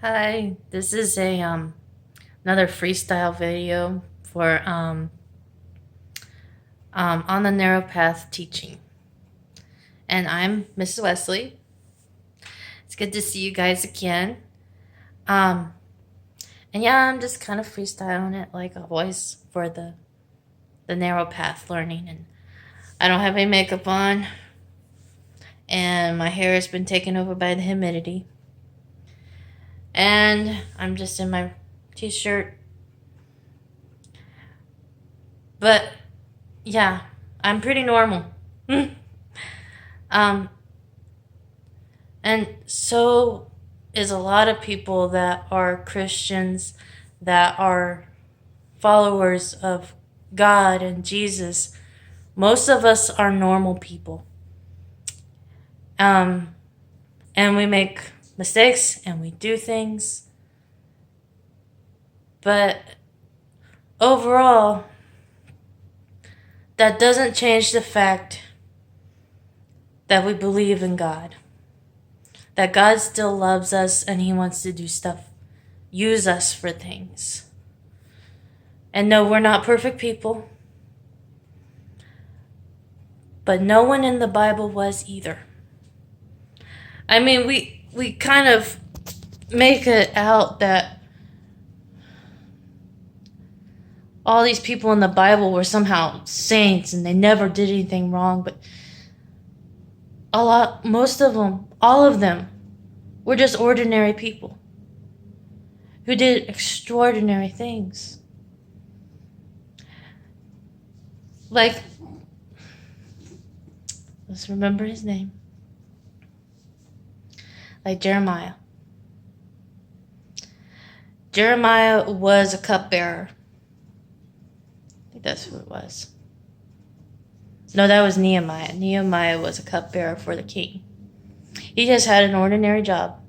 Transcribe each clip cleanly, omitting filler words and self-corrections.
Hi, this is a another freestyle video for on the narrow path teaching, and I'm Mrs. Wesley. It's good to see you guys again. Um, and yeah, I'm just kind of freestyling it like always for the narrow path learning, and I don't have any makeup on, and my hair has been taken over by the humidity, and I'm just in my t-shirt, but yeah, I'm pretty normal. um, and so is a lot of people that are Christians, that are followers of God and Jesus. Most of us are normal people. Um, and we make mistakes and we do things. But overall, that doesn't change the fact that we believe in God. That God still loves us and He wants to do stuff, use us for things. And no, we're not perfect people. But no one in the Bible was either. I mean, we kind of make it out that all these people in the Bible were somehow saints and they never did anything wrong, but most of them, all of them, were just ordinary people who did extraordinary things. Like, let's remember his name. Like Jeremiah. Jeremiah was a cupbearer. I think that's who it was. No, that was Nehemiah. Nehemiah was a cupbearer for the king. He just had an ordinary job.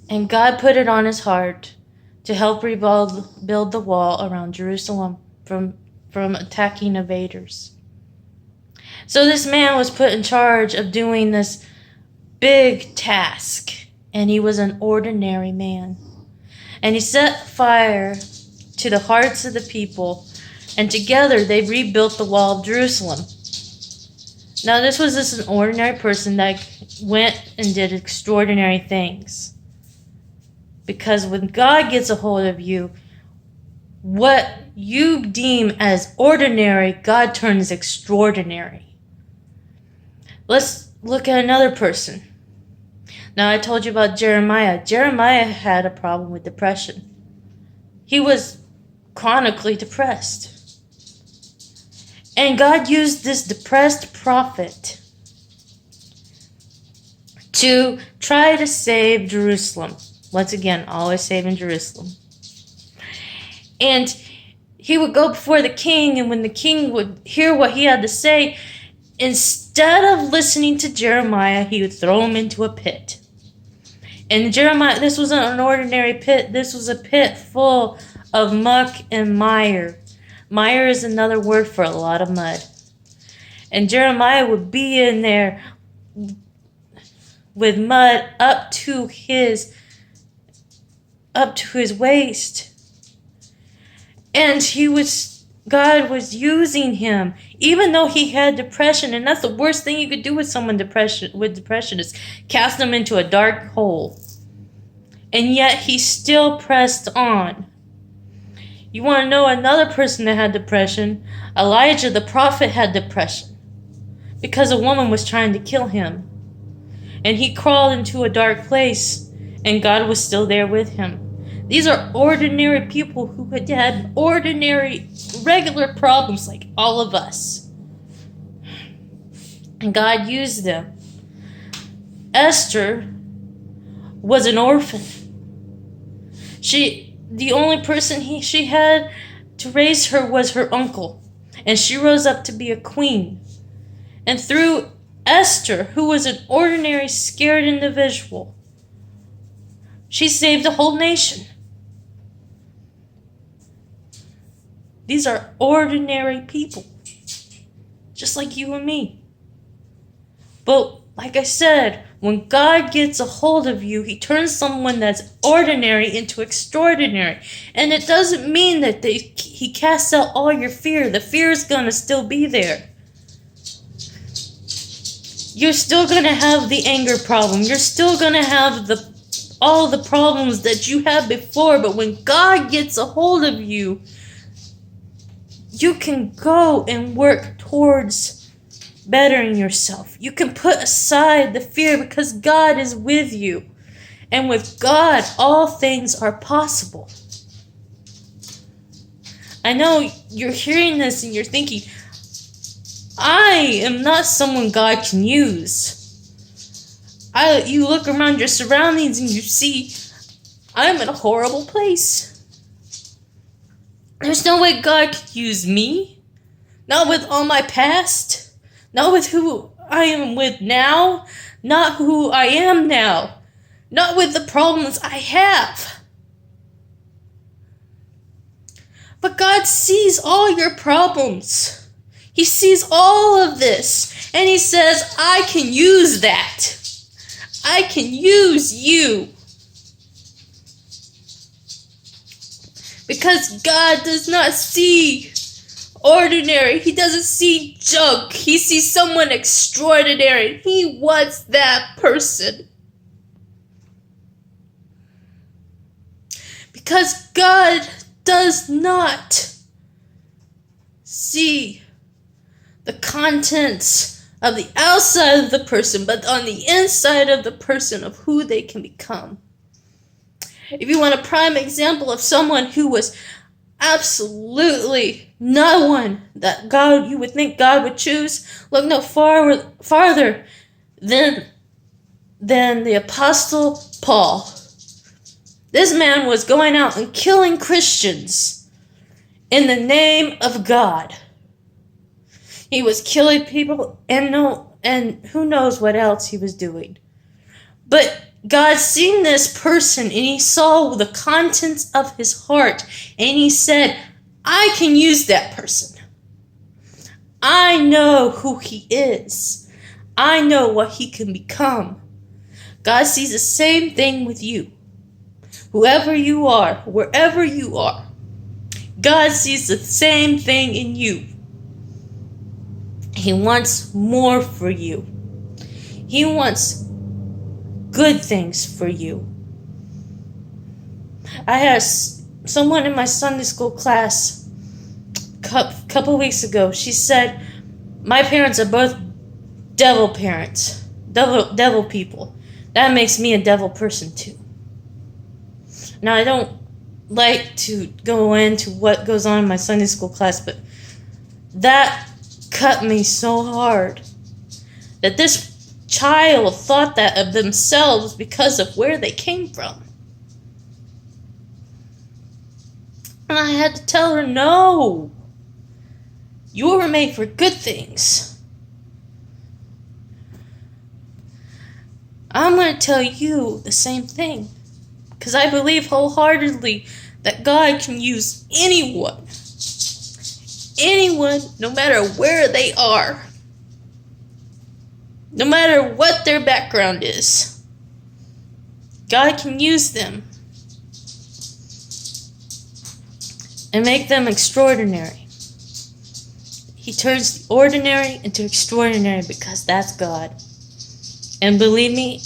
And God put it on his heart to help build the wall around Jerusalem from attacking invaders. So this man was put in charge of doing this big task, and he was an ordinary man. And he set fire to the hearts of the people, and together they rebuilt the wall of Jerusalem. Now this was just an ordinary person that went and did extraordinary things. Because when God gets a hold of you, what you deem as ordinary, God turns extraordinary. Let's look at another person. Now, I told you about Jeremiah. Jeremiah had a problem with depression. He was chronically depressed. And God used this depressed prophet to try to save Jerusalem. Once again, always saving Jerusalem. And he would go before the king, and when the king would hear what he had to say, instead of listening to Jeremiah, he would throw him into a pit. And Jeremiah, this wasn't an ordinary pit. This was a pit full of muck and mire. Mire is another word for a lot of mud. And Jeremiah would be in there with mud up to his waist. And God was using him, even though he had depression. And that's the worst thing you could do with someone with depression is cast them into a dark hole. And yet he still pressed on. You want to know another person that had depression? Elijah the prophet had depression because a woman was trying to kill him. And he crawled into a dark place, and God was still there with him. These are ordinary people who had ordinary, regular problems like all of us. And God used them. Esther was an orphan. The only person she had to raise her was her uncle. And she rose up to be a queen. And through Esther, who was an ordinary, scared individual, she saved the whole nation. These are ordinary people, just like you and me. But Like I said, when God gets a hold of you, he turns someone that's ordinary into extraordinary. And it doesn't mean that he casts out all your fear. The fear is going to still be there. You're still going to have the anger problem. You're still going to have all the problems that you had before. But when God gets a hold of you, you can go and work towards bettering yourself. You can put aside the fear because God is with you. And with God, all things are possible. I know you're hearing this and you're thinking, I am not someone God can use. You look around your surroundings and you see, I'm in a horrible place. There's no way God could use me. Not with all my past. Not with who I am with now. Not who I am now. Not with the problems I have. But God sees all your problems. He sees all of this. And he says, I can use that. I can use you. Because God does not see ordinary. He doesn't see junk. He sees someone extraordinary. He wants that person. Because God does not see the contents of the outside of the person, but on the inside of the person of who they can become. If you want a prime example of someone who was absolutely no one that you would think God would choose, look no farther than the Apostle Paul. This man was going out and killing Christians in the name of God. He was killing people and who knows what else he was doing. But God seen this person and he saw the contents of his heart and he said, I can use that person. I know who he is. I know what he can become. God sees the same thing with you. Whoever you are, wherever you are, God sees the same thing in you. He wants more for you. He wants good things for you. I had someone in my Sunday school class a couple weeks ago. She said, my parents are both devil parents. Devil people. That makes me a devil person too. Now, I don't like to go into what goes on in my Sunday school class, but that cut me so hard. That this child thought that of themselves because of where they came from. And I had to tell her, no. You were made for good things. I'm going to tell you the same thing. Because I believe wholeheartedly that God can use anyone. Anyone, no matter where they are. No matter what their background is. God can use them. And make them extraordinary. He turns the ordinary into extraordinary because that's God. And believe me,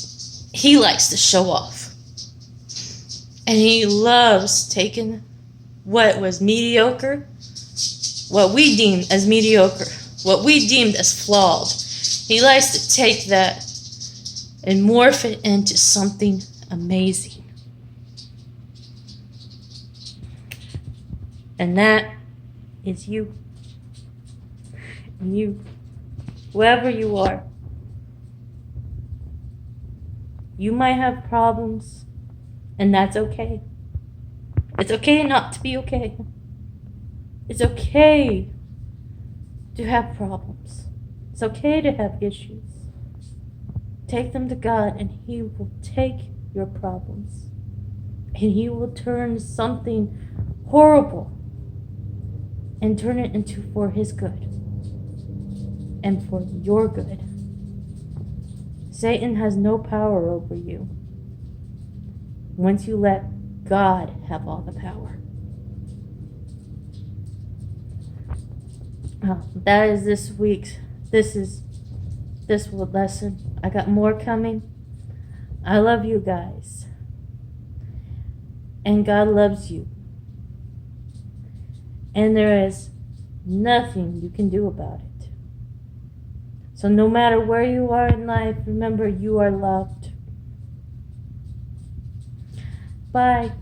he likes to show off. And he loves taking what was mediocre, what we deemed as mediocre, what we deemed as flawed. He likes to take that and morph it into something amazing. And that is you. And you, whoever you are. You might have problems, and that's okay. It's okay not to be okay. It's okay to have problems. It's okay to have issues. Take them to God, and he will take your problems. And he will turn something horrible and turn it into for his good and for your good. Satan has no power over you once you let God have all the power. That is this week's. This lesson. I got more coming. I love you guys. And God loves you. And there is nothing you can do about it. So no matter where you are in life, remember you are loved. Bye.